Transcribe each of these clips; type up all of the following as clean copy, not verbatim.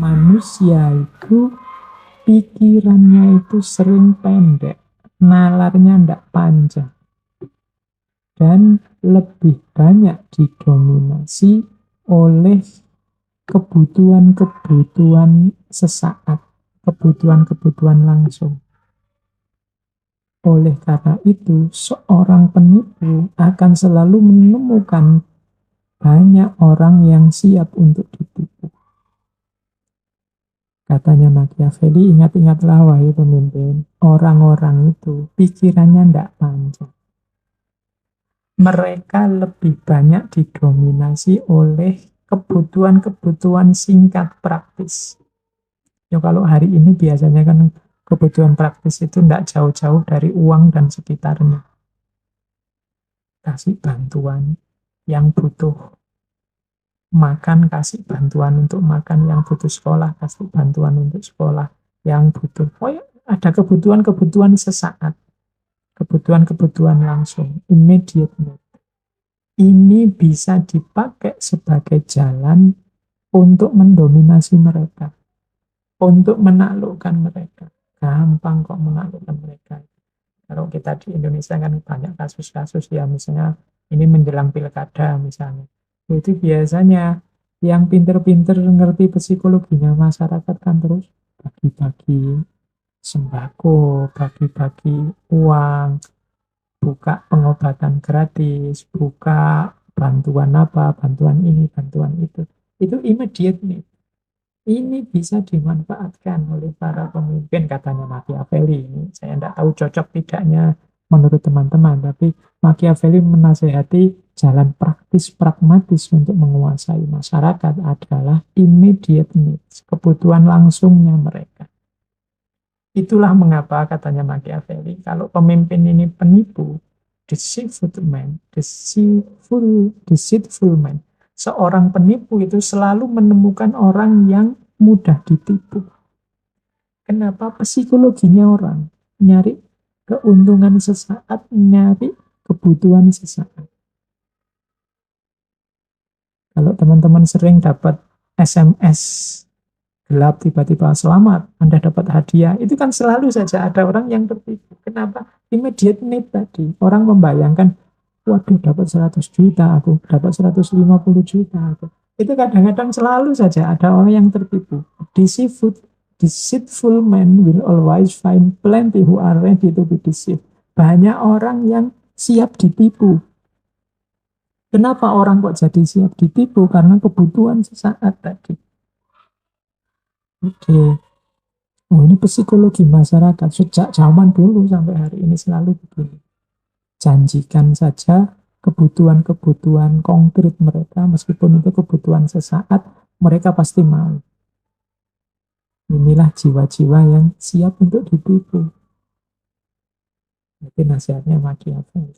Manusia itu pikirannya itu sering pendek, nalarnya ndak panjang, dan lebih banyak didominasi oleh kebutuhan-kebutuhan sesaat, kebutuhan-kebutuhan langsung. Oleh karena itu, seorang penipu akan selalu menemukan banyak orang yang siap untuk ditipu. Katanya Machiavelli, ingat-ingatlah wahai pemimpin, orang-orang itu pikirannya tidak panjang. Mereka lebih banyak didominasi oleh kebutuhan-kebutuhan singkat praktis. Ya kalau hari ini biasanya kan kebutuhan praktis itu tidak jauh-jauh dari uang dan sekitarnya. Kasih bantuan yang butuh makan, kasih bantuan untuk makan, yang butuh sekolah, kasih bantuan untuk sekolah, yang butuh, oh ya, ada kebutuhan-kebutuhan sesaat, kebutuhan-kebutuhan langsung, immediate need. Ini bisa dipakai sebagai jalan untuk mendominasi mereka, untuk menaklukkan mereka. Gampang kok menaklukkan mereka. Kalau kita di Indonesia kan banyak kasus-kasus ya, misalnya ini menjelang pilkada misalnya. Itu biasanya yang pinter-pinter ngerti psikologinya masyarakat kan terus bagi-bagi sembako, bagi-bagi uang, buka pengobatan gratis, buka bantuan apa, bantuan ini, bantuan itu. Itu immediate nih. Ini bisa dimanfaatkan oleh para pemimpin, katanya Machiavelli. Ini saya tidak tahu cocok tidaknya menurut teman-teman, tapi Machiavelli menasehati jalan praktis pragmatis untuk menguasai masyarakat adalah immediate needs, kebutuhan langsungnya mereka. Itulah mengapa katanya Machiavelli, kalau pemimpin ini penipu, deceitful man. Seorang penipu itu selalu menemukan orang yang mudah ditipu. Kenapa? Psikologinya orang nyari keuntungan sesaat, nyari kebutuhan sesaat. Kalau teman-teman sering dapat SMS gelap tiba-tiba selamat, Anda dapat hadiah, itu kan selalu saja ada orang yang tertipu. Kenapa? Immediate need tadi. Orang membayangkan, waduh dapat 100 juta aku, dapat 150 juta aku. Itu kadang-kadang selalu saja ada orang yang tertipu. Deceitful man will always find plenty who are ready to be deceived. Banyak orang yang siap ditipu. Kenapa orang kok jadi siap ditipu? Karena kebutuhan sesaat tadi. Oke. Oh, ini psikologi masyarakat sejak zaman dulu sampai hari ini selalu begini. Janjikan saja kebutuhan-kebutuhan konkret mereka, meskipun itu kebutuhan sesaat, mereka pasti mau. Inilah jiwa-jiwa yang siap untuk ditipu. Itu nasihatnya Machiavelli.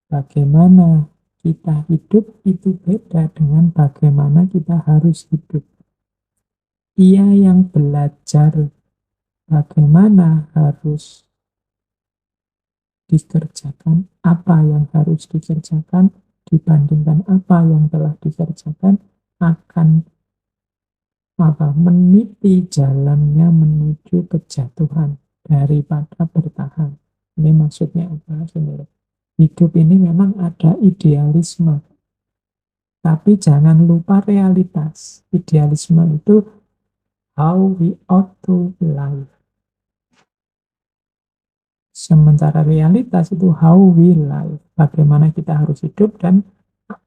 Bagaimana kita hidup itu beda dengan bagaimana kita harus hidup. Ia yang belajar bagaimana harus dikerjakan, apa yang harus dikerjakan dibandingkan apa yang telah dikerjakan, akan meniti jalannya menuju kejatuhan daripada bertahan. Ini maksudnya apa sebenarnya? Hidup ini memang ada idealisme, tapi jangan lupa realitas. Idealisme itu how we ought to live. Sementara realitas itu how we live. Bagaimana kita harus hidup dan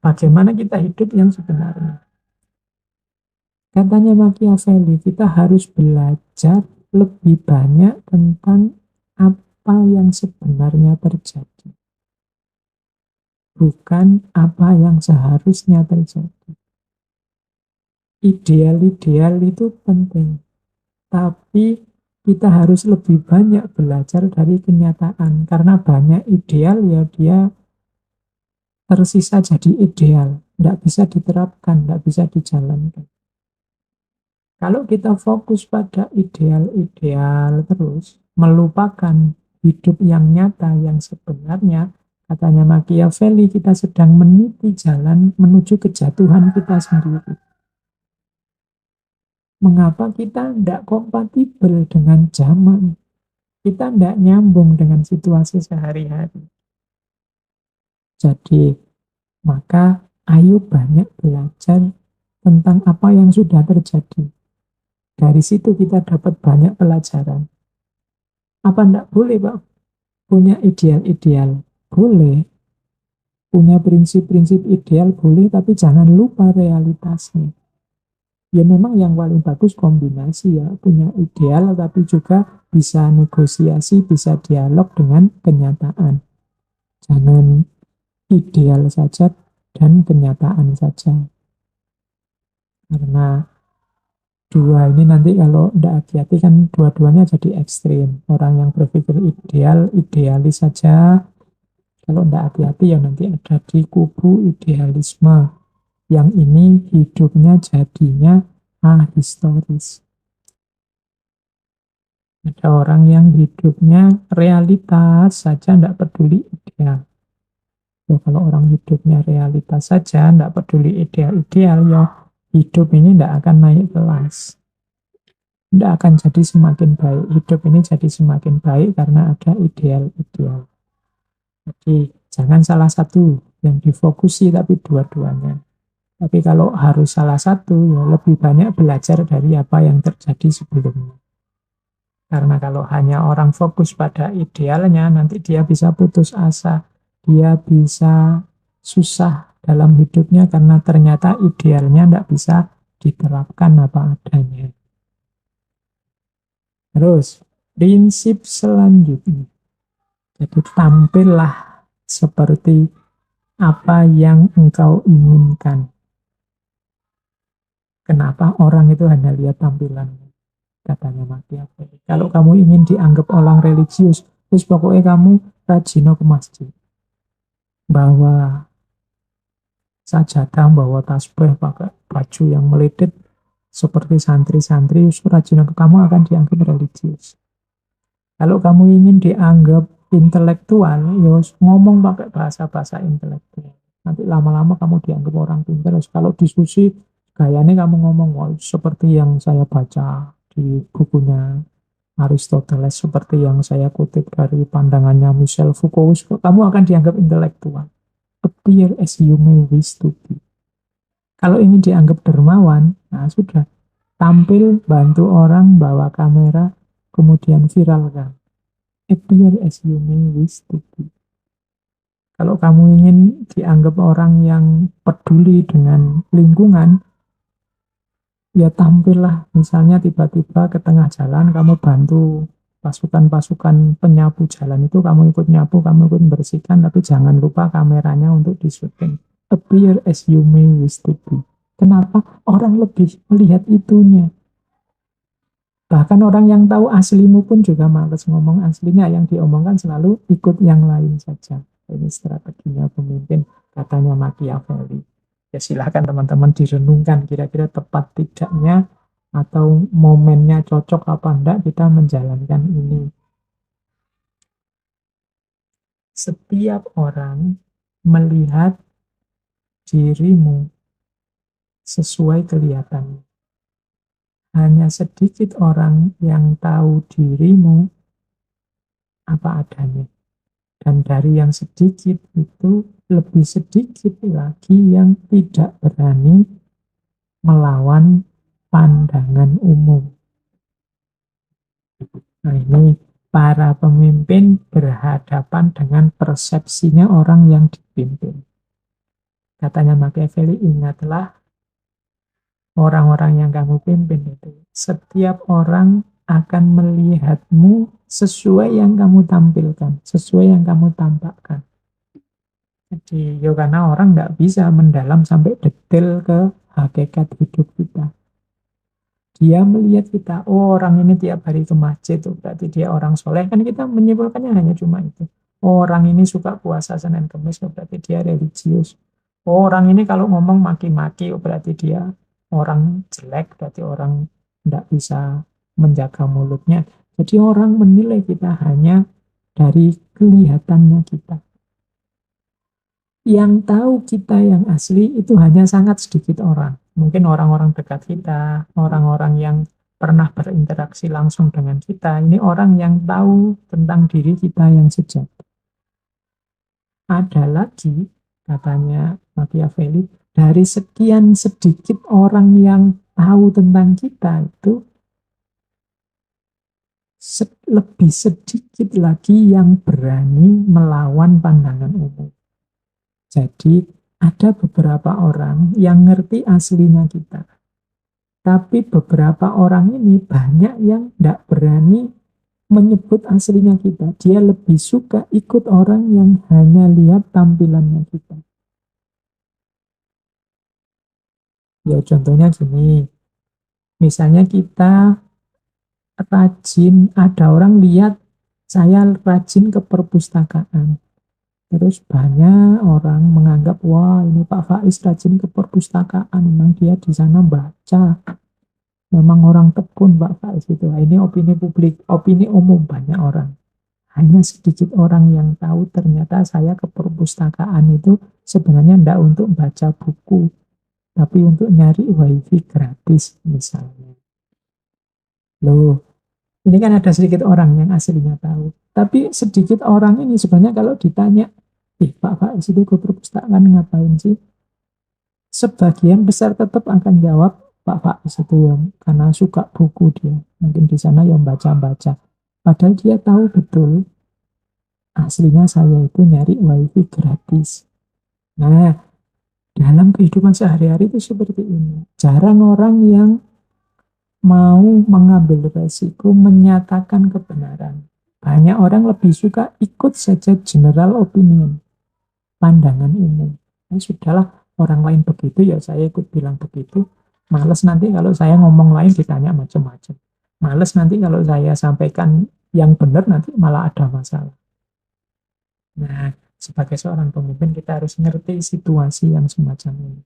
bagaimana kita hidup yang sebenarnya. Katanya Machiavelli, kita harus belajar lebih banyak tentang apa yang sebenarnya terjadi. Bukan apa yang seharusnya terjadi. Ideal-ideal itu penting. Tapi kita harus lebih banyak belajar dari kenyataan. Karena banyak ideal ya dia tersisa jadi ideal. Tidak bisa diterapkan, tidak bisa dijalankan. Kalau kita fokus pada ideal-ideal terus, melupakan hidup yang nyata, yang sebenarnya, katanya Machiavelli, kita sedang meniti jalan menuju kejatuhan kita sendiri. Mengapa kita tidak kompatibel dengan zaman? Kita tidak nyambung dengan situasi sehari-hari. Jadi, maka ayo banyak belajar tentang apa yang sudah terjadi. Dari situ kita dapat banyak pelajaran. Apa tidak boleh, Pak? Punya ideal-ideal? Boleh. Punya prinsip-prinsip ideal? Boleh, tapi jangan lupa realitasnya. Ya memang yang paling bagus kombinasi ya. Punya ideal, tapi juga bisa negosiasi, bisa dialog dengan kenyataan. Jangan ideal saja dan kenyataan saja. Karena dua ini nanti kalau tidak hati-hati kan dua-duanya jadi ekstrim. Orang yang berpikir ideal, idealis saja. Kalau tidak hati-hati ya nanti ada di kubu idealisme. Yang ini hidupnya jadinya ahistoris. Ada orang yang hidupnya realitas saja, tidak peduli ideal. Ya, kalau orang hidupnya realitas saja, tidak peduli ideal-ideal, ya hidup ini tidak akan naik kelas. Tidak akan jadi semakin baik. Hidup ini jadi semakin baik karena ada ideal-ideal. Jadi jangan salah satu yang difokusi, tapi dua-duanya. Tapi kalau harus salah satu, ya lebih banyak belajar dari apa yang terjadi sebelumnya. Karena kalau hanya orang fokus pada idealnya, nanti dia bisa putus asa. Dia bisa susah dalam hidupnya karena ternyata idealnya tidak bisa diterapkan apa adanya. Terus, prinsip selanjutnya. Jadi tampillah seperti apa yang engkau inginkan. Kenapa orang itu hanya lihat tampilannya? Katanya Machiavelli. Kalau kamu ingin dianggap orang religius, terus pokoknya kamu rajin ke masjid. Bawa sajadah, bawa tasbih, pakai baju yang meledet seperti santri-santri, rajin kamu akan dianggap religius. Kalau kamu ingin dianggap intelektual, ya ngomong pakai bahasa-bahasa intelektual. Nanti lama-lama kamu dianggap orang pintar. Kalau diskusi, gayanya kamu ngomong, oh, seperti yang saya baca di bukunya Aristoteles, seperti yang saya kutip dari pandangannya Michel Foucault, kamu akan dianggap intelektual. Appear as you may wish to be. Kalau ingin dianggap dermawan, nah sudah. Tampil, bantu orang, bawa kamera, kemudian viralkan. Appear as you may wish to be. Kalau kamu ingin dianggap orang yang peduli dengan lingkungan, ya tampillah. Misalnya tiba-tiba ke tengah jalan, kamu bantu pasukan-pasukan penyapu jalan itu, kamu ikut nyapu, kamu ikut bersihkan, tapi jangan lupa kameranya untuk disuting. Appear as you may wish to be. Kenapa? Orang lebih melihat itunya. Bahkan orang yang tahu aslimu pun juga males ngomong aslinya, yang diomongkan selalu ikut yang lain saja. Ini strateginya pemimpin, katanya Machiavelli. Ya silahkan teman-teman direnungkan kira-kira tepat tidaknya atau momennya cocok apa enggak kita menjalankan ini. Setiap orang melihat dirimu sesuai kelihatannya. Hanya sedikit orang yang tahu dirimu apa adanya. Dan dari yang sedikit itu lebih sedikit lagi yang tidak berani melawan pandangan umum. Nah ini para pemimpin berhadapan dengan persepsinya orang yang dipimpin. Katanya Machiavelli, ingatlah orang-orang yang kamu pimpin itu. Setiap orang akan melihatmu sesuai yang kamu tampilkan, sesuai yang kamu tampakkan. Jadi, ya karena orang nggak bisa mendalam sampai detail ke hakikat hidup kita. Dia melihat kita, oh orang ini tiap hari ke masjid, tuh, berarti dia orang soleh. Kan kita menyimpulkannya hanya cuma itu. Oh, orang ini suka puasa Senin Kamis, oh, berarti dia religius. Oh, orang ini kalau ngomong maki-maki, oh, berarti dia orang jelek, berarti orang tidak bisa menjaga mulutnya. Jadi orang menilai kita hanya dari kelihatannya kita. Yang tahu kita yang asli itu hanya sangat sedikit orang. Mungkin orang-orang dekat kita, orang-orang yang pernah berinteraksi langsung dengan kita, ini orang yang tahu tentang diri kita yang sejati. Ada lagi, katanya Machiavelli, dari sekian sedikit orang yang tahu tentang kita itu, lebih sedikit lagi yang berani melawan pandangan umum. Jadi ada beberapa orang yang ngerti aslinya kita. Tapi beberapa orang ini banyak yang tidak berani menyebut aslinya kita. Dia lebih suka ikut orang yang hanya lihat tampilannya kita. Ya contohnya gini, misalnya kita rajin, ada orang lihat saya rajin ke perpustakaan. Terus banyak orang menganggap, wah ini Pak Faiz rajin ke perpustakaan, memang dia di sana baca. Memang orang tekun Pak Faiz itu. Ini opini publik, opini umum banyak orang. Hanya sedikit orang yang tahu ternyata saya ke perpustakaan itu sebenarnya tidak untuk baca buku, tapi untuk nyari wifi gratis misalnya. Loh, ini kan ada sedikit orang yang aslinya tahu. Tapi sedikit orang ini sebenarnya kalau ditanya, Pak Faiz itu ke perpustakaan ngapain sih? Sebagian besar tetap akan jawab, Pak Faiz itu ya, karena suka buku dia. Mungkin di sana yang baca-baca. Padahal dia tahu betul, aslinya saya itu nyari wifi gratis. Nah, dalam kehidupan sehari-hari itu seperti ini. Jarang orang yang mau mengambil resiko menyatakan kebenaran. Banyak orang lebih suka ikut saja general opinion, pandangan umum. Nah, sudahlah, orang lain begitu, ya saya ikut bilang begitu. Males nanti kalau saya ngomong lain ditanya macam-macam. Males nanti kalau saya sampaikan yang benar nanti malah ada masalah. Nah, sebagai seorang pemimpin kita harus ngerti situasi yang semacam ini.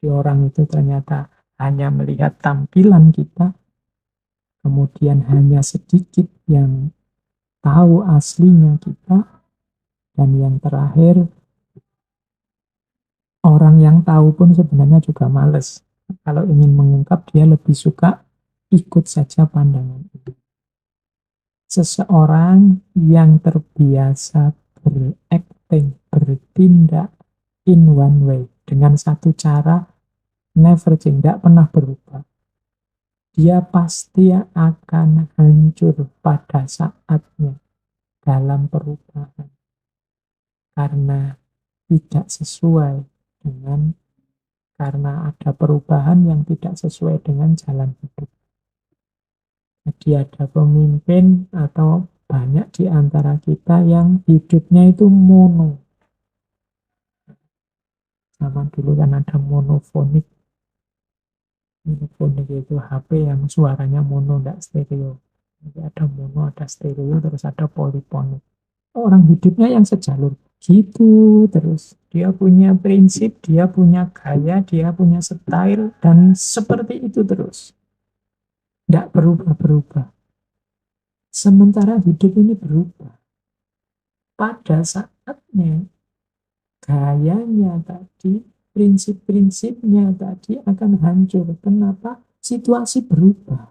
Di orang itu ternyata hanya melihat tampilan kita, kemudian hanya sedikit yang tahu aslinya kita, dan yang terakhir, orang yang tahu pun sebenarnya juga males. Kalau ingin mengungkap, dia lebih suka ikut saja pandangan itu. Seseorang yang terbiasa berakting, bertindak in one way, dengan satu cara, never change, tidak pernah berubah. Dia pasti akan hancur pada saatnya dalam perubahan. Karena tidak sesuai dengan, karena ada perubahan yang tidak sesuai dengan jalan hidup. Jadi ada pemimpin atau banyak di antara kita yang hidupnya itu mono. Zaman dulu kan ada monofonik. Monofonik itu HP yang suaranya mono, tidak stereo. Jadi ada mono, ada stereo, terus ada polifonik. Orang hidupnya yang sejalur. Gitu terus. Dia punya prinsip, dia punya gaya, dia punya style, dan seperti itu terus. Tidak berubah-berubah. Sementara hidup ini berubah. Pada saatnya, gayanya tadi, prinsip-prinsipnya tadi akan hancur. Kenapa? Situasi berubah.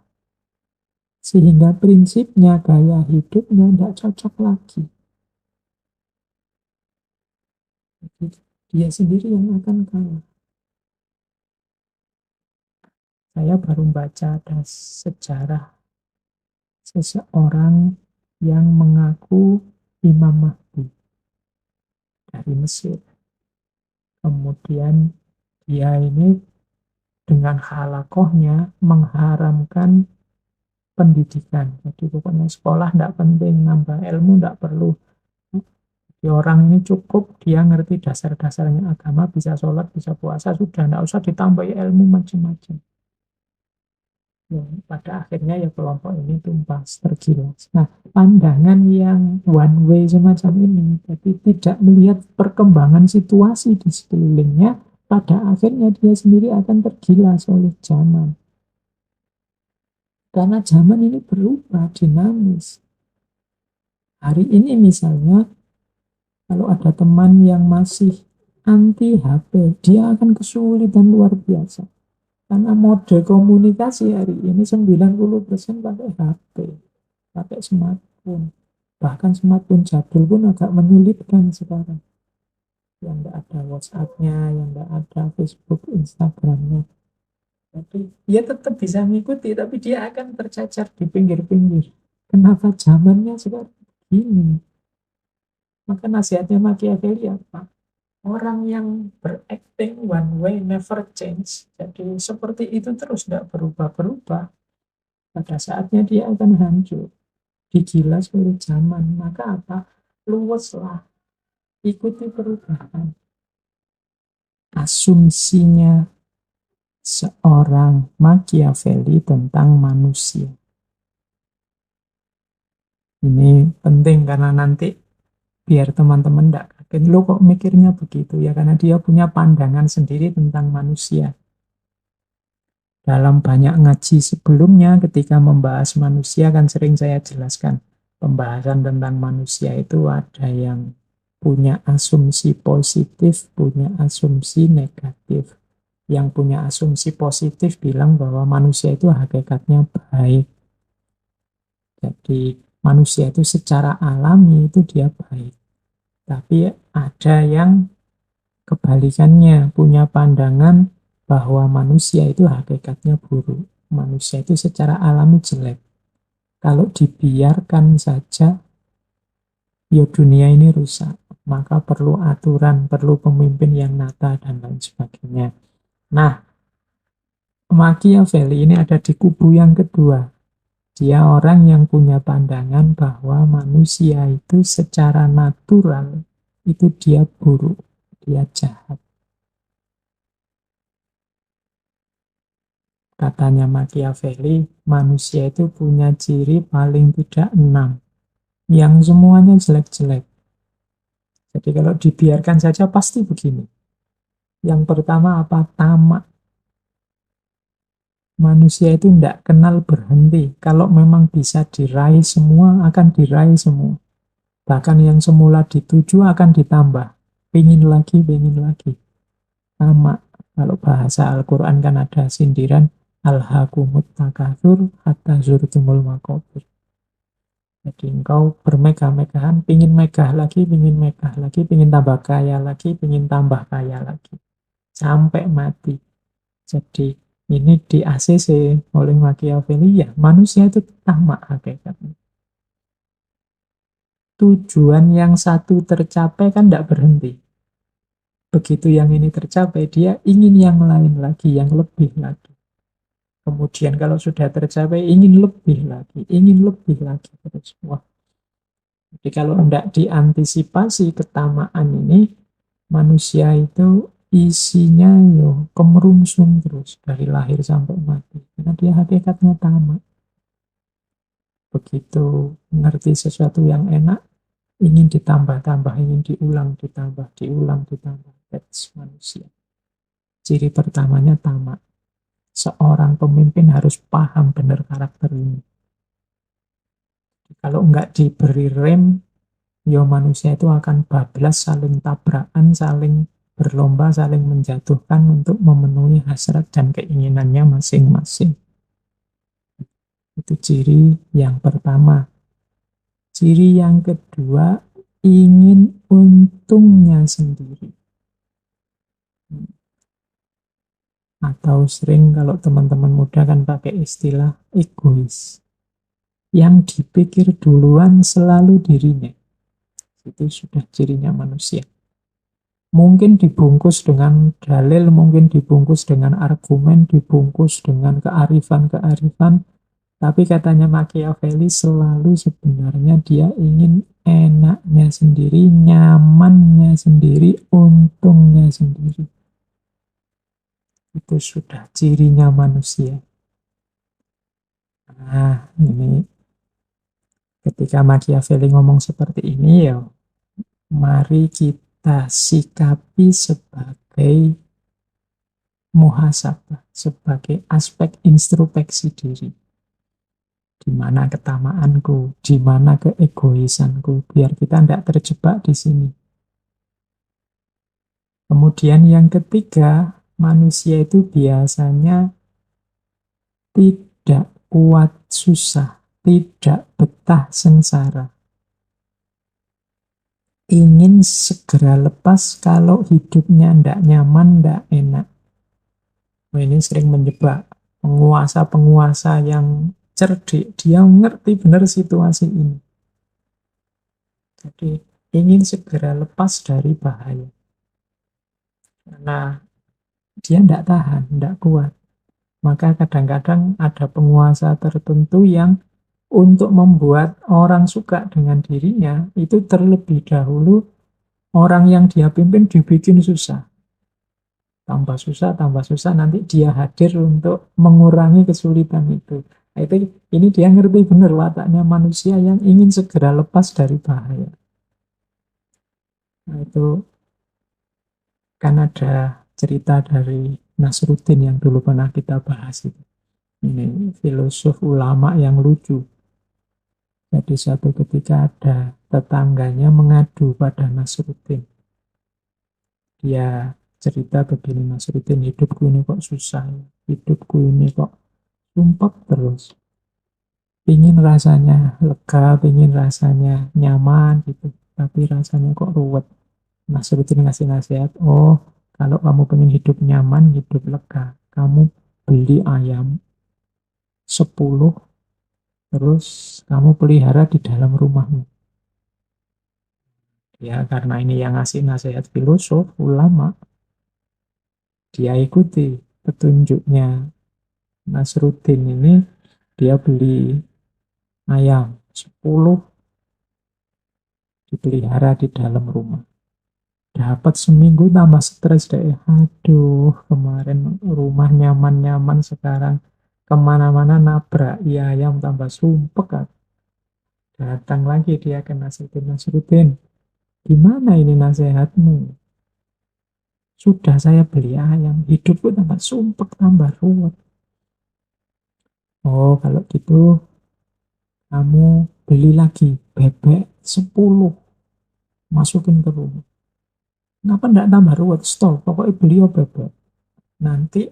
Sehingga prinsipnya, gaya hidupnya tidak cocok lagi. Jadi dia sendiri yang akan kalah. Saya baru baca ada sejarah seseorang yang mengaku Imam Mahdi dari Mesir. Kemudian dia ini dengan halakohnya mengharamkan pendidikan. Jadi pokoknya sekolah tidak penting, nambah ilmu tidak perlu. Jadi orang ini cukup dia ngerti dasar-dasarnya agama, bisa sholat, bisa puasa, sudah tidak usah ditambahi ilmu macam-macam. Ya, pada akhirnya ya kelompok ini tuntas, tergilas. Nah, pandangan yang one way semacam ini, jadi tidak melihat perkembangan situasi di sekelilingnya, pada akhirnya dia sendiri akan tergilas oleh zaman. Karena zaman ini berubah, dinamis. Hari ini misalnya, kalau ada teman yang masih anti HP, dia akan kesulitan luar biasa. Karena mode komunikasi hari ini 90% pakai HP, pakai smartphone. Bahkan smartphone jadul pun agak menyulitkan sekarang. Yang nggak ada WhatsApp-nya, yang nggak ada Facebook, Instagram-nya. Jadi dia tetap bisa mengikuti, tapi dia akan tercacar di pinggir-pinggir. Kenapa zamannya seperti ini? Maka nasihatnya Machiavelli apa? Orang yang berakting one way never change. Jadi seperti itu terus tidak berubah-berubah. Pada saatnya dia akan hancur. Digilas oleh zaman. Maka apa? Luweslah. Ikuti perubahan. Asumsinya seorang Machiavelli tentang manusia. Ini penting karena nanti biar teman-teman tidak kaget. Lo kok mikirnya begitu ya? Karena dia punya pandangan sendiri tentang manusia. Dalam banyak ngaji sebelumnya ketika membahas manusia kan sering saya jelaskan. Pembahasan tentang manusia itu ada yang punya asumsi positif, punya asumsi negatif. Yang punya asumsi positif bilang bahwa manusia itu hakikatnya baik. Jadi manusia itu secara alami itu dia baik. Tapi ada yang kebalikannya, punya pandangan bahwa manusia itu hakikatnya buruk. Manusia itu secara alami jelek. Kalau dibiarkan saja, ya dunia ini rusak. Maka perlu aturan, perlu pemimpin yang nata, dan lain sebagainya. Nah, Machiavelli ini ada di kubu yang kedua. Dia orang yang punya pandangan bahwa manusia itu secara natural, itu dia buruk, dia jahat. Katanya Machiavelli, manusia itu punya ciri paling tidak 6, yang semuanya jelek-jelek. Jadi kalau dibiarkan saja pasti begini. Yang pertama apa? Tamak. Manusia itu tidak kenal berhenti. Kalau memang bisa diraih semua, akan diraih semua. Bahkan yang semula dituju akan ditambah. Pingin lagi, pingin lagi. Tamak. Kalau bahasa Al-Quran kan ada sindiran, Alhaakumut takatsur hatta zurtumul maqabir. Jadi engkau bermegah-megahan, pingin megah lagi, pingin tambah kaya lagi, pingin tambah kaya lagi. Sampai mati. Jadi ini di ACC oleh Machiavelli, ya manusia itu tamak hakikatnya. Tujuan yang satu tercapai kan tidak berhenti. Begitu yang ini tercapai, dia ingin yang lain lagi, yang lebih lagi. Kemudian kalau sudah tercapai, ingin lebih lagi, terus. Wah, jadi kalau tidak diantisipasi ketamaan ini, manusia itu isinya kemerungsung terus dari lahir sampai mati. Karena dia hakikatnya tamak. Begitu mengerti sesuatu yang enak, ingin ditambah-tambah, ingin diulang, ditambah, diulang, ditambah. That's manusia. Ciri pertamanya tamak. Seorang pemimpin harus paham benar karakter ini. Kalau enggak diberi rem, ya manusia itu akan bablas, saling tabrakan, saling berlomba, saling menjatuhkan untuk memenuhi hasrat dan keinginannya masing-masing. Itu ciri yang pertama. Ciri yang kedua, ingin untungnya sendiri. Atau sering kalau teman-teman muda kan pakai istilah egois. Yang dipikir duluan selalu dirinya. Itu sudah cirinya manusia. Mungkin dibungkus dengan dalil, mungkin dibungkus dengan argumen, dibungkus dengan kearifan-kearifan. Tapi katanya Machiavelli selalu sebenarnya dia ingin enaknya sendiri, nyamannya sendiri, untungnya sendiri. Itu sudah cirinya manusia. Nah, ini ketika Machiavelli ngomong seperti ini, ya mari kita sikapi sebagai muhasabah, sebagai aspek introspeksi diri. Di mana ketamaanku, di mana keegoisanku, biar kita tidak terjebak di sini. Kemudian yang ketiga, manusia itu biasanya tidak kuat susah, tidak betah sengsara. Ingin segera lepas kalau hidupnya tidak nyaman, tidak enak. Nah, ini sering menjebak penguasa-penguasa yang cerdik. Dia ngerti benar situasi ini. Jadi ingin segera lepas dari bahaya. Karena dia tidak tahan, tidak kuat. Maka kadang-kadang ada penguasa tertentu yang untuk membuat orang suka dengan dirinya, itu terlebih dahulu orang yang dia pimpin dibikin susah. Tambah susah, nanti dia hadir untuk mengurangi kesulitan itu. Nah, ini dia ngerti benar wataknya manusia yang ingin segera lepas dari bahaya. Nah, itu kan ada cerita dari Nasruddin yang dulu pernah kita bahas itu. Ini filosof ulama yang lucu. Jadi suatu ketika ada tetangganya mengadu pada Nasruddin. Dia cerita begini, Nasruddin, hidupku ini kok susah, hidupku ini kok sumpek terus. Pingin rasanya lega, pingin rasanya nyaman gitu, tapi rasanya kok ruwet. Nasruddin ngasih nasihat, oh kalau kamu pengen hidup nyaman, hidup lega, kamu beli ayam 10, terus kamu pelihara di dalam rumahmu. Ya, karena ini yang ngasih nasihat filosof, ulama, dia ikuti petunjuknya Nasruddin ini, dia beli ayam 10, dipelihara di dalam rumah. Dapat seminggu tambah stres deh. Aduh, kemarin rumah nyaman-nyaman, sekarang kemana-mana nabrak ayam tambah sumpek. Datang lagi dia ke Nasruddin. Nasruddin, gimana ini nasihatmu? Sudah saya beli ayam, hidupku tambah sumpek, tambah ruwet. Oh, kalau gitu kamu beli lagi bebek 10, masukin ke rumah. Kenapa enggak tambah ruwet? Stop, pokoknya beli bebek. Nanti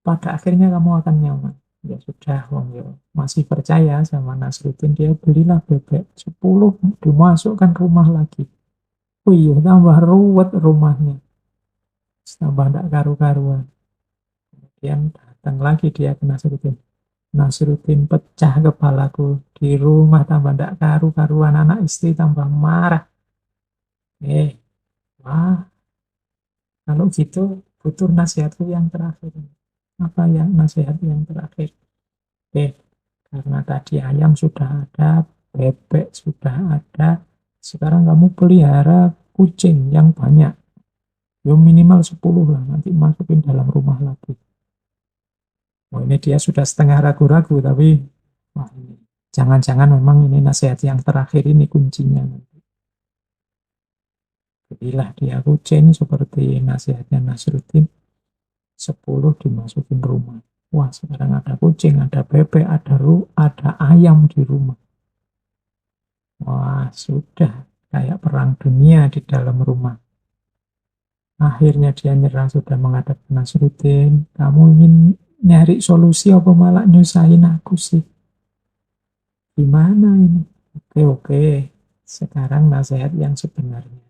pada akhirnya kamu akan nyaman. Ya sudah, wong yo masih percaya sama Nasruddin, dia belilah bebek 10, dimasukkan rumah lagi. Oh iya, tambah ruwet rumahnya. Tambah enggak karu-karuan. Kemudian datang lagi dia ke Nasruddin. Nasruddin, pecah kepalaku. Di rumah tambah enggak karu-karuan, anak istri tambah marah. Wah, kalau gitu butuh nasihatku yang terakhir. Apa yang nasihat yang terakhir? Karena tadi ayam sudah ada, bebek sudah ada, sekarang kamu pelihara kucing yang banyak. Yo minimal 10 lah, nanti masukin dalam rumah lagi. Oh, ini dia sudah setengah ragu-ragu, tapi wah, ini jangan-jangan memang ini nasihat yang terakhir, ini kuncinya. Belilah dia kucing seperti nasihatnya Nasruddin, 10 dimasukin rumah. Wah, sekarang ada kucing, ada bebek, ada ayam di rumah. Wah, sudah kayak perang dunia di dalam rumah. Akhirnya dia nyerah, sudah menghadap ke Nasruddin. Kamu ingin nyari solusi apa malah nyusahin aku sih? Gimana ini? Oke. Sekarang nasihat yang sebenarnya.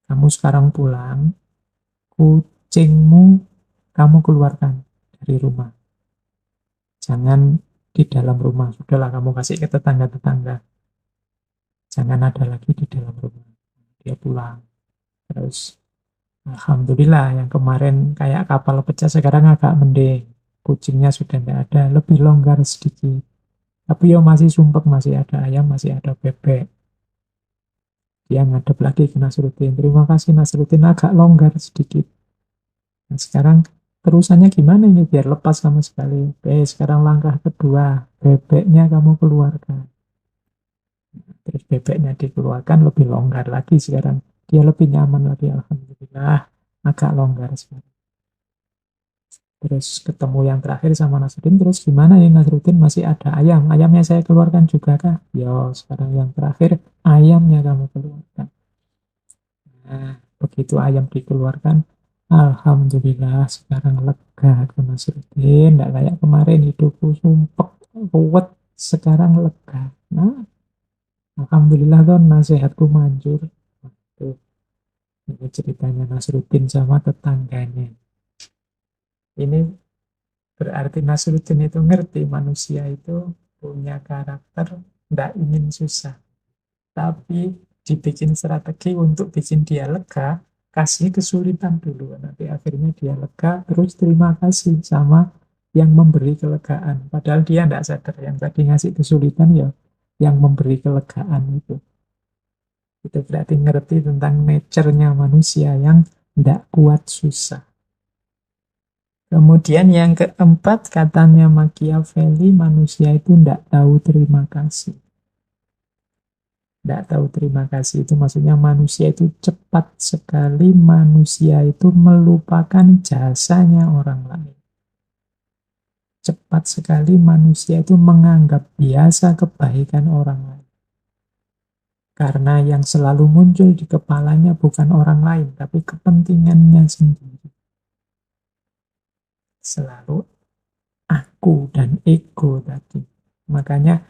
Kamu sekarang pulang, kucingmu kamu keluarkan dari rumah. Jangan di dalam rumah. Sudahlah, kamu kasih ke tetangga-tetangga. Jangan ada lagi di dalam rumah. Dia pulang. Terus alhamdulillah, yang kemarin kayak kapal pecah sekarang agak mending. Kucingnya sudah tidak ada, lebih longgar sedikit. Tapi ya masih sumpek, masih ada ayam, masih ada bebek. Dia ngadep lagi ke Nasruddin. Terima kasih Nasruddin, agak longgar sedikit. Nah, sekarang terusannya gimana ini biar lepas sama sekali? Oke, sekarang langkah kedua, bebeknya kamu keluarkan. Terus bebeknya dikeluarkan, lebih longgar lagi sekarang. Dia lebih nyaman lagi, alhamdulillah, agak longgar sekarang. Terus ketemu yang terakhir sama Nasruddin, terus gimana ya Nasruddin, masih ada ayam, ayamnya saya keluarkan juga kah? Yo, sekarang yang terakhir ayamnya kamu keluarkan. Nah, begitu ayam dikeluarkan, alhamdulillah sekarang lega aku Nasruddin, tidak kayak kemarin hidupku sumpek, ruwet, sekarang lega. Nah, alhamdulillah kan nasihatku manjur. Tuh, ini ceritanya Nasruddin sama tetangganya. Ini berarti Nasruddin itu ngerti manusia itu punya karakter tidak ingin susah. Tapi dibikin strategi untuk bikin dia lega, kasih kesulitan dulu. Nanti akhirnya dia lega, terus terima kasih sama yang memberi kelegaan. Padahal dia tidak sadar yang tadi ngasih kesulitan ya yang memberi kelegaan itu. Itu berarti ngerti tentang nature-nya manusia yang tidak kuat susah. Kemudian yang keempat, katanya Machiavelli, manusia itu tidak tahu terima kasih. Tidak tahu terima kasih itu maksudnya manusia itu cepat sekali, manusia itu melupakan jasanya orang lain. Cepat sekali manusia itu menganggap biasa kebaikan orang lain. Karena yang selalu muncul di kepalanya bukan orang lain, tapi kepentingannya sendiri. Selalu aku dan ego tadi. Makanya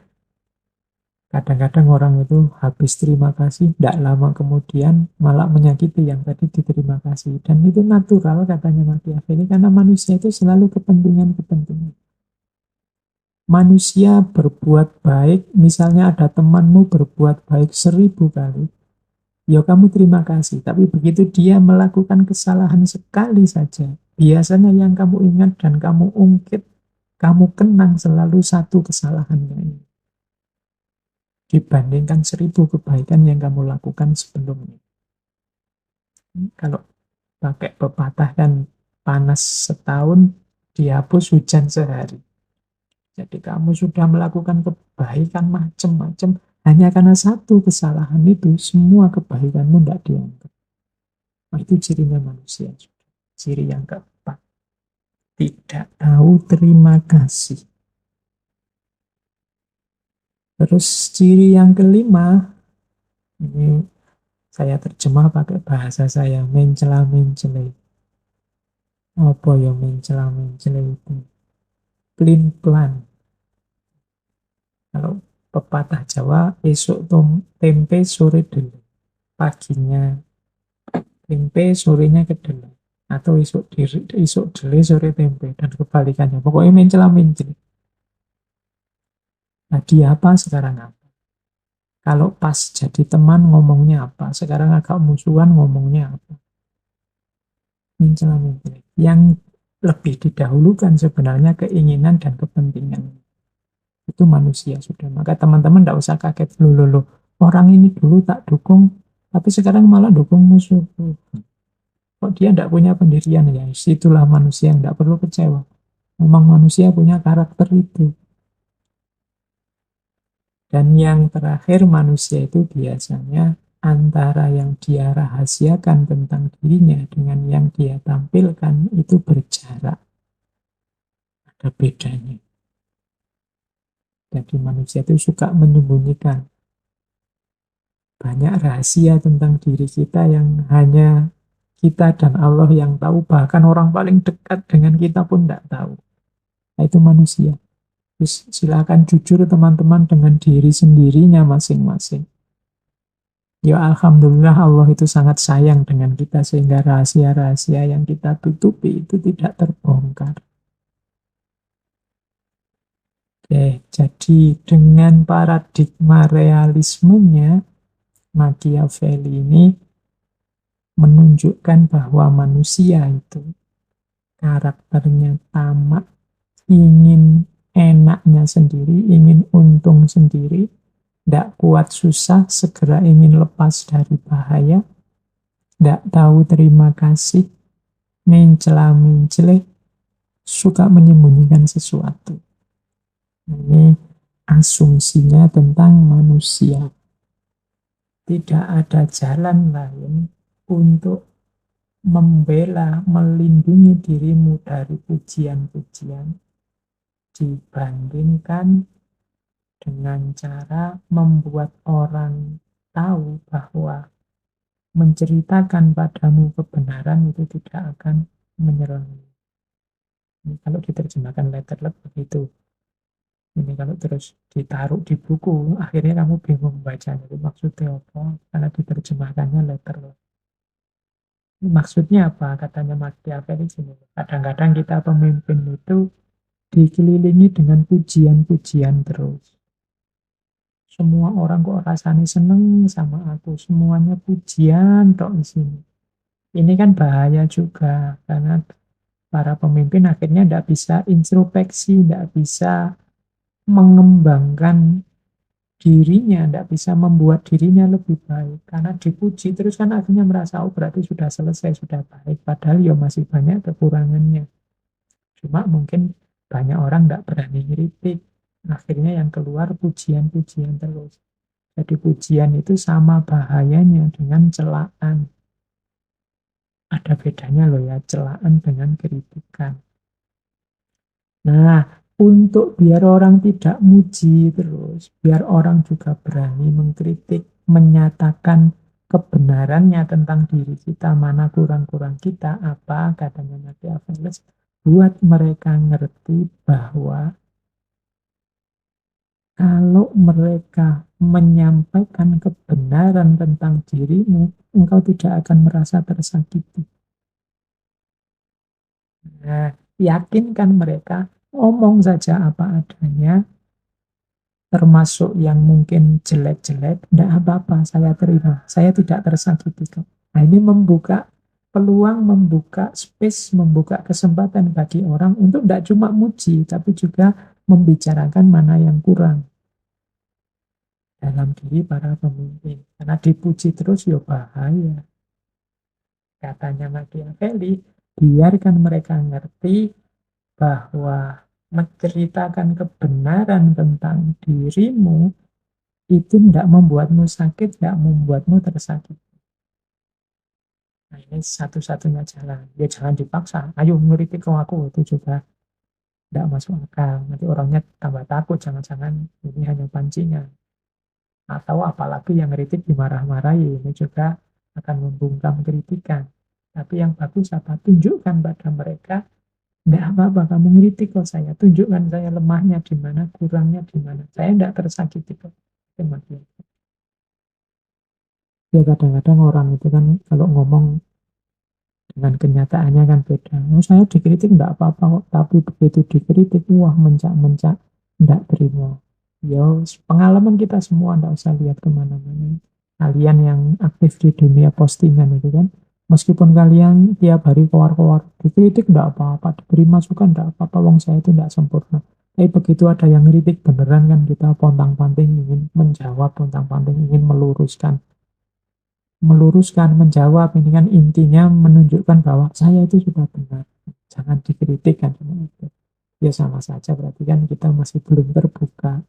kadang-kadang orang itu habis terima kasih, tidak lama kemudian malah menyakiti yang tadi diterima kasih. Dan itu natural katanya Machiavelli, karena manusia itu selalu kepentingan-kepentingan. Manusia berbuat baik, misalnya ada temanmu berbuat baik 1000 kali, ya kamu terima kasih. Tapi begitu dia melakukan kesalahan sekali saja, biasanya yang kamu ingat dan kamu ungkit, kamu kenang selalu satu kesalahannya ini. Dibandingkan 1000 kebaikan yang kamu lakukan sebelumnya. Kalau pakai pepatah kan panas setahun, dihapus hujan sehari. Jadi kamu sudah melakukan kebaikan macam-macam, hanya karena satu kesalahan itu, semua kebaikanmu tidak dianggap. Nah, itu cirinya manusia. Ciri yang keempat, tidak tahu terima kasih. Terus ciri yang kelima, ini saya terjemah pakai bahasa saya, mencela-mencela. Apa ya mencela-mencela itu? Plin-plan. Kalau pepatah Jawa, esok tempe, sore dulu. Paginya tempe, sorenya kedelai. Atau esok dele, sore tempe. Dan kebalikannya. Pokoknya mencela-mencela. Tadi apa, sekarang apa? Kalau pas jadi teman ngomongnya apa? Sekarang agak musuhan ngomongnya apa? Mencela-mencela. Yang lebih didahulukan sebenarnya keinginan dan kepentingan. Itu manusia sudah. Maka teman-teman tidak usah kaget. Loh. Orang ini dulu tak dukung, tapi sekarang malah dukung musuh. Kok dia tidak punya pendirian? Ya, itulah manusia yang tidak perlu kecewa. Memang manusia punya karakter itu. Dan yang terakhir, manusia itu biasanya antara yang dia rahasiakan tentang dirinya dengan yang dia tampilkan itu berjarak. Ada bedanya. Jadi manusia itu suka menyembunyikan banyak rahasia tentang diri kita yang hanya kita dan Allah yang tahu. Bahkan orang paling dekat dengan kita pun tidak tahu. Nah, itu manusia. Terus silakan jujur teman-teman dengan diri sendirinya masing-masing. Ya Alhamdulillah Allah itu sangat sayang dengan kita sehingga rahasia-rahasia yang kita tutupi itu tidak terbongkar. Oke, jadi dengan paradigma realismenya, Machiavelli ini menunjukkan bahwa manusia itu karakternya tamak, ingin enaknya sendiri, ingin untung sendiri, tidak kuat susah, segera ingin lepas dari bahaya, tidak tahu terima kasih, mencela-mencela, suka menyembunyikan sesuatu. Ini asumsinya tentang manusia. Tidak ada jalan lain untuk membela, melindungi dirimu dari pujian-pujian dibandingkan dengan cara membuat orang tahu bahwa menceritakan padamu kebenaran itu tidak akan menyerangmu. Ini kalau diterjemahkan letterlet begitu. Ini kalau terus ditaruh di buku, akhirnya kamu bingung bacanya. Itu maksudnya apa? Karena diterjemahkannya letterlet. Ini maksudnya apa? Katanya Machiavelli sini. Kadang-kadang kita pemimpin itu dikelilingi dengan pujian-pujian terus. Semua orang kok rasanya seneng sama aku. Semuanya pujian tok di sini. Ini kan bahaya juga. Karena para pemimpin akhirnya tidak bisa introspeksi, tidak bisa mengembangkan dirinya, tidak bisa membuat dirinya lebih baik. Karena dipuji terus kan akhirnya merasa, oh berarti sudah selesai, sudah baik. Padahal ya masih banyak kekurangannya. Cuma mungkin banyak orang tidak berani kritik. Akhirnya yang keluar pujian-pujian terus. Jadi pujian itu sama bahayanya dengan celaan. Ada bedanya loh ya, celaan dengan kritikan. Nah, untuk biar orang tidak muji terus, biar orang juga berani mengkritik, menyatakan kebenarannya tentang diri kita, mana kurang-kurang kita, apa katanya Machiavelli, buat mereka ngerti bahwa kalau mereka menyampaikan kebenaran tentang dirimu, engkau tidak akan merasa tersakiti. Nah, yakinkan mereka, ngomong saja apa adanya, termasuk yang mungkin jelek-jelek, tidak apa-apa, saya terima, saya tidak tersakiti kok. Nah, ini membuka peluang, membuka space, membuka kesempatan bagi orang untuk tidak cuma muji, tapi juga membicarakan mana yang kurang dalam diri para pemimpin. Karena dipuji terus ya bahaya. Katanya Machiavelli, biarkan mereka ngerti bahwa menceritakan kebenaran tentang dirimu itu tidak membuatmu sakit, tidak membuatmu tersakiti. Nah, ini satu-satunya jalan. Ya jangan dipaksa. Ayo ngeritik ke aku, itu juga tidak masuk akal. Nanti orangnya tambah takut, jangan-jangan ini hanya pancingan. Atau apalagi yang ngeritik dimarah-marahi, ini juga akan membungkam kritikan. Tapi yang bagus apa? Tunjukkan pada mereka, enggak apa-apa kamu ngeritik kok saya, tunjukkan saya lemahnya di mana, kurangnya di mana. Saya enggak tersakiti kok. Ya kadang-kadang orang itu kan kalau ngomong dengan kenyataannya kan beda. Oh, saya dikritik enggak apa-apa kok, tapi begitu dikritik, wah mencak-mencak, enggak terima. Ya, pengalaman kita semua, enggak usah lihat kemana-mana. Kalian yang aktif di dunia postingan itu kan, meskipun kalian tiap hari keluar-keluar, dikritik enggak apa-apa, diberi masukan enggak apa-apa, wong saya itu enggak sempurna. Tapi begitu ada yang kritik beneran kan kita pontang-panting ingin menjawab, pontang-panting ingin meluruskan, menjawab, ini kan intinya menunjukkan bahwa saya itu sudah benar. Jangan dikritik kan cuma itu. Ya sama saja berarti kan kita masih belum terbuka.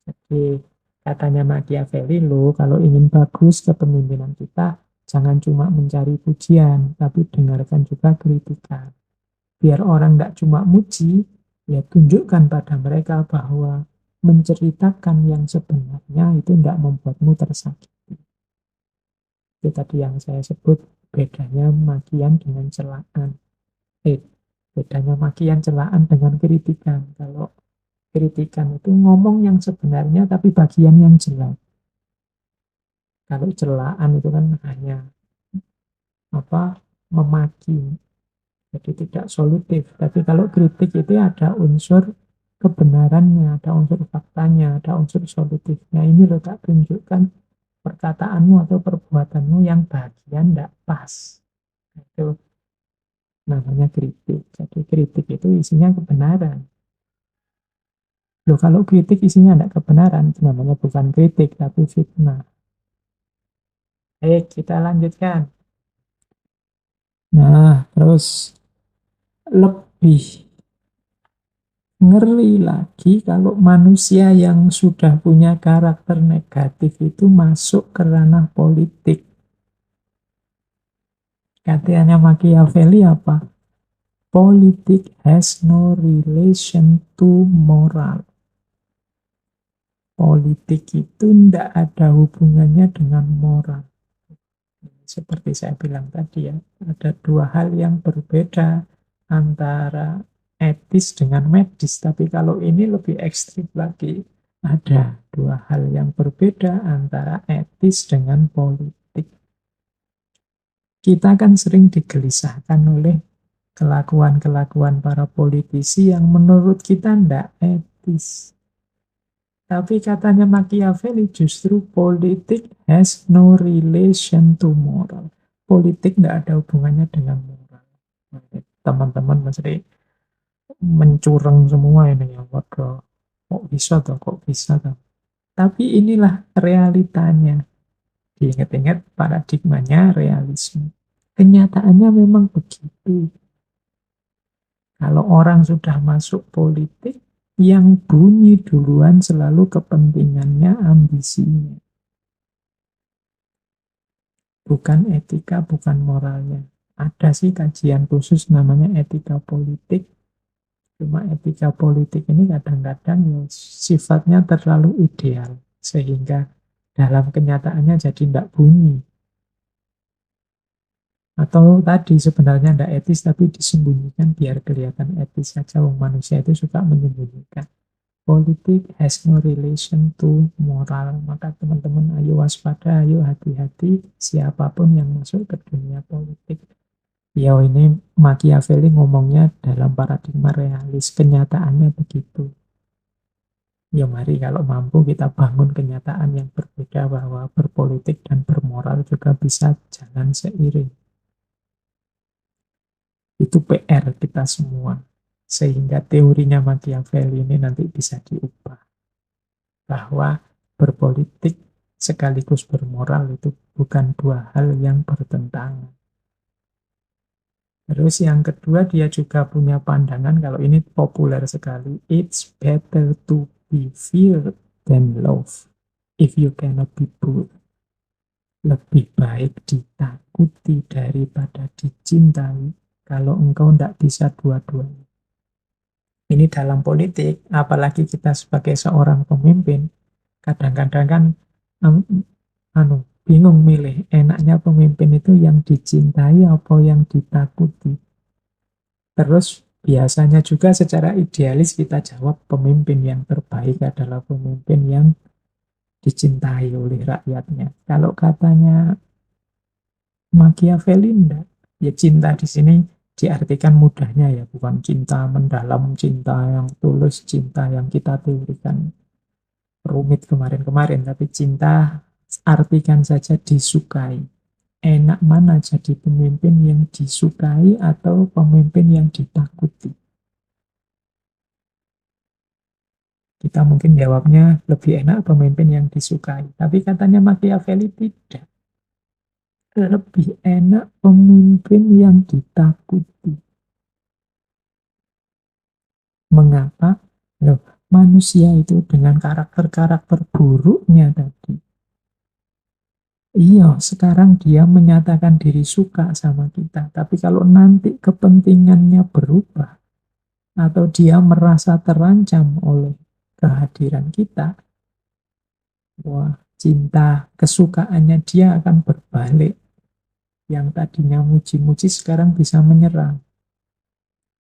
Jadi katanya Machiavelli lo kalau ingin bagus kepemimpinan kita, jangan cuma mencari pujian, tapi dengarkan juga kritikan. Biar orang tidak cuma muji, ya tunjukkan pada mereka bahwa menceritakan yang sebenarnya itu tidak membuatmu tersakiti. Itu tadi yang saya sebut bedanya makian dengan celaan. Bedanya makian celaan dengan kritikan. Kalau kritikan itu ngomong yang sebenarnya tapi bagian yang jelek. Kalau celaan itu kan hanya memaki, jadi tidak solutif. Tapi kalau kritik itu ada unsur kebenarannya, ada unsur faktanya, ada unsur solutifnya. Ini lo tak tunjukkan perkataanmu atau perbuatanmu yang bagian tidak pas. Itu namanya kritik. Jadi kritik itu isinya kebenaran. Loh, kalau kritik isinya tidak kebenaran, itu namanya bukan kritik, tapi fitnah. Kita lanjutkan. Nah, terus lebih ngeri lagi kalau manusia yang sudah punya karakter negatif itu masuk ke ranah politik. Katanya Machiavelli apa? Politik has no relation to moral. Politik itu tidak ada hubungannya dengan moral. Seperti saya bilang tadi ya, ada dua hal yang berbeda antara etis dengan medis, tapi kalau ini lebih ekstrim lagi. Ada dua hal yang berbeda antara etis dengan politik. Kita kan sering digelisahkan oleh kelakuan-kelakuan para politisi yang menurut kita tidak etis. Tapi katanya Machiavelli justru politik has no relation to moral. Politik tidak ada hubungannya dengan moral. Teman-teman mesti mencurang semua ini ya. Waduh, kok bisa toh, kok bisa toh. Tapi inilah realitanya. Diingat-ingat paradigmanya realisme. Kenyataannya memang begitu. Kalau orang sudah masuk politik, yang bunyi duluan selalu kepentingannya, ambisinya. Bukan etika, bukan moralnya. Ada sih kajian khusus namanya etika politik. Cuma etika politik ini kadang-kadang ya sifatnya terlalu ideal. Sehingga dalam kenyataannya jadi tidak bunyi. Atau tadi sebenarnya tidak etis tapi disembunyikan biar kelihatan etis saja. Manusia itu suka menyembunyikan. Politik has no relation to moral. Maka teman-teman ayo waspada, ayo hati-hati siapapun yang masuk ke dunia politik. Ya ini Machiavelli ngomongnya dalam paradigma realis. Kenyataannya begitu. Ya mari kalau mampu kita bangun kenyataan yang berbeda bahwa berpolitik dan bermoral juga bisa jalan seiring. Itu PR kita semua. Sehingga teorinya Machiavelli ini nanti bisa diubah. Bahwa berpolitik sekaligus bermoral itu bukan dua hal yang bertentangan. Terus yang kedua dia juga punya pandangan, kalau ini populer sekali, it's better to be feared than love if you cannot be both. Lebih baik ditakuti daripada dicintai kalau engkau tidak bisa dua-duanya. Ini dalam politik, apalagi kita sebagai seorang pemimpin, kadang-kadang kan bingung milih, enaknya pemimpin itu yang dicintai apa yang ditakuti. Terus biasanya juga secara idealis kita jawab pemimpin yang terbaik adalah pemimpin yang dicintai oleh rakyatnya. Kalau katanya Machiavelli enggak, ya cinta di sini diartikan mudahnya ya, bukan cinta mendalam, cinta yang tulus, cinta yang kita teorikan rumit kemarin-kemarin, tapi cinta artikan saja disukai. Enak mana jadi pemimpin yang disukai atau pemimpin yang ditakuti? Kita mungkin jawabnya lebih enak pemimpin yang disukai, tapi katanya Machiavelli tidak. Lebih enak pemimpin yang ditakuti. Mengapa? Loh, manusia itu dengan karakter-karakter buruknya tadi. Iya, sekarang dia menyatakan diri suka sama kita. Tapi kalau nanti kepentingannya berubah, atau dia merasa terancam oleh kehadiran kita, wah, cinta, kesukaannya dia akan berbalik. Yang tadinya muji-muji sekarang bisa menyerang.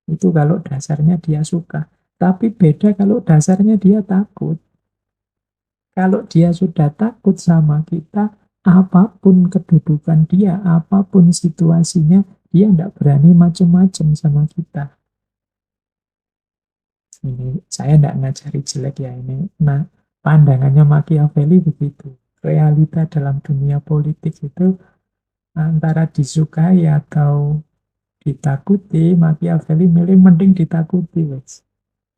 Itu kalau dasarnya dia suka. Tapi beda kalau dasarnya dia takut. Kalau dia sudah takut sama kita, apapun kedudukan dia, apapun situasinya, dia tidak berani macam-macam sama kita. Ini saya tidak ngajari jelek ya ini. Nah, pandangannya Machiavelli begitu. Realita dalam dunia politik itu antara disukai atau ditakuti, Machiavelli milih mending ditakuti, wes.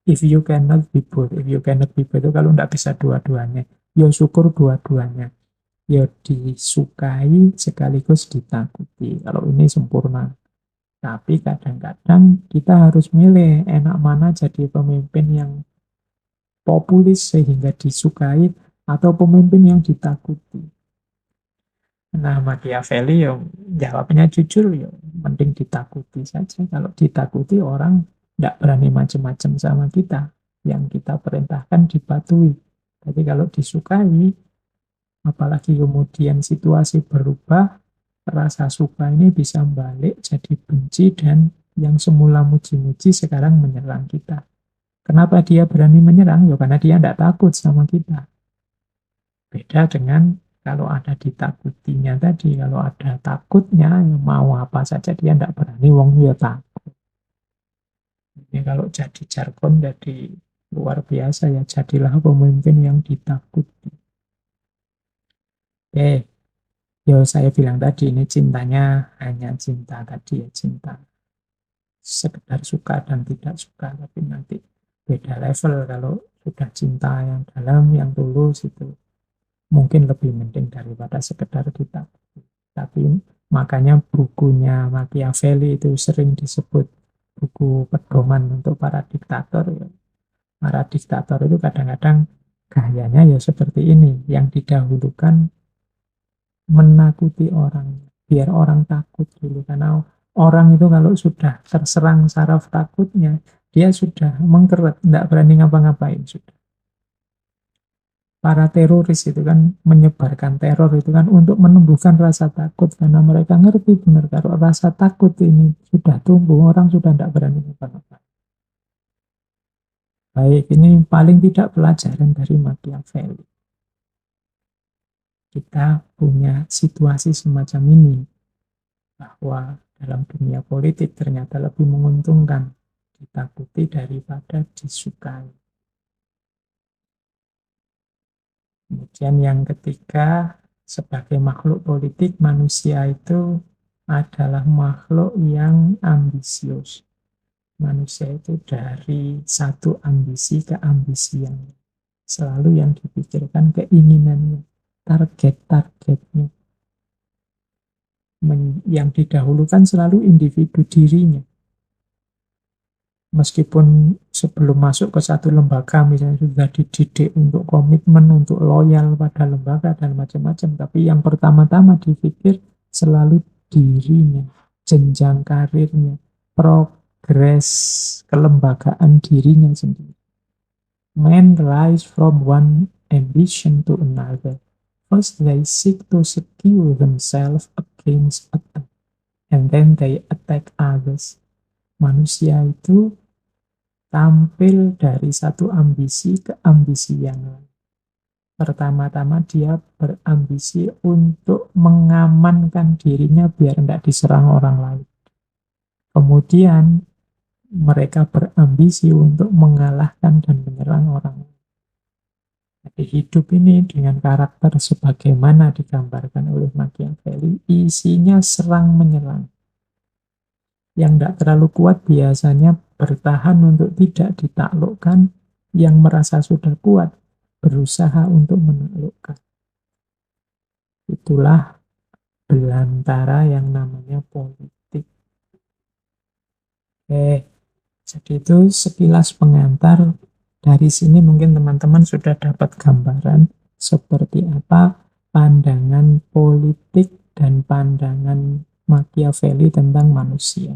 If you cannot be both, if you cannot be both itu kalau tidak bisa dua-duanya, ya syukur dua-duanya. Ya disukai sekaligus ditakuti. Kalau ini sempurna. Tapi kadang-kadang kita harus milih enak mana jadi pemimpin yang populis sehingga disukai atau pemimpin yang ditakuti. Nah, Machiavelli yang jawabnya jujur, ya mending ditakuti saja. Kalau ditakuti orang tidak berani macam-macam sama kita. Yang kita perintahkan dipatuhi. Tapi kalau disukai, apalagi kemudian situasi berubah, Rasa suka ini bisa balik jadi benci dan yang semula muji-muji sekarang menyerang kita. Kenapa dia berani menyerang? Ya karena dia tidak takut sama kita. Beda dengan kalau ada ditakutinya tadi, kalau ada takutnya, ya mau apa saja dia tidak berani, wong ya takut. Ini kalau jadi jargon, jadi luar biasa ya, jadilah pemimpin yang ditakuti. Ya saya bilang tadi, ini cintanya hanya cinta tadi ya, cinta sekedar suka dan tidak suka, tapi nanti beda level kalau sudah cinta yang dalam, yang tulus itu mungkin lebih penting daripada sekedar kita. Tapi makanya bukunya Machiavelli itu sering disebut buku pedoman untuk para diktator. Ya. Para diktator itu kadang-kadang gayanya ya seperti ini, yang didahulukan menakuti orang, biar orang takut dulu. Karena orang itu kalau sudah terserang saraf takutnya, dia sudah mengkeret, tidak berani ngapa-ngapain sudah. Para teroris itu kan menyebarkan teror itu kan untuk menumbuhkan rasa takut, karena mereka ngerti benar kalau rasa takut ini sudah tumbuh, orang sudah tidak berani ngapa-ngapain. Baik, ini paling tidak pelajaran dari Machiavelli. Kita punya situasi semacam ini, bahwa dalam dunia politik ternyata lebih menguntungkan ditakuti daripada disukai. Kemudian yang ketiga, sebagai makhluk politik, manusia itu adalah makhluk yang ambisius. Manusia itu dari satu ambisi ke ambisi yang selalu yang dipikirkan keinginannya, target-targetnya. Yang didahulukan selalu individu dirinya. Meskipun sebelum masuk ke satu lembaga misalnya sudah dididik untuk komitmen, untuk loyal pada lembaga dan macam-macam, tapi yang pertama-tama dipikir selalu dirinya, jenjang karirnya, progres kelembagaan dirinya sendiri. Men rise from one ambition to another. First they seek to secure themselves against attack, and then they attack others. Manusia itu tampil dari satu ambisi ke ambisi yang lain. Pertama-tama dia berambisi untuk mengamankan dirinya biar tidak diserang orang lain. Kemudian mereka berambisi untuk mengalahkan dan menyerang orang lain. Jadi hidup ini dengan karakter sebagaimana digambarkan oleh Machiavelli, isinya serang menyerang. Yang tidak terlalu kuat biasanya bertahan untuk tidak ditaklukkan, yang merasa sudah kuat berusaha untuk menaklukkan. Itulah belantara yang namanya politik. Jadi itu sekilas pengantar. Dari sini mungkin teman-teman sudah dapat gambaran seperti apa pandangan politik dan pandangan Machiavelli tentang manusia.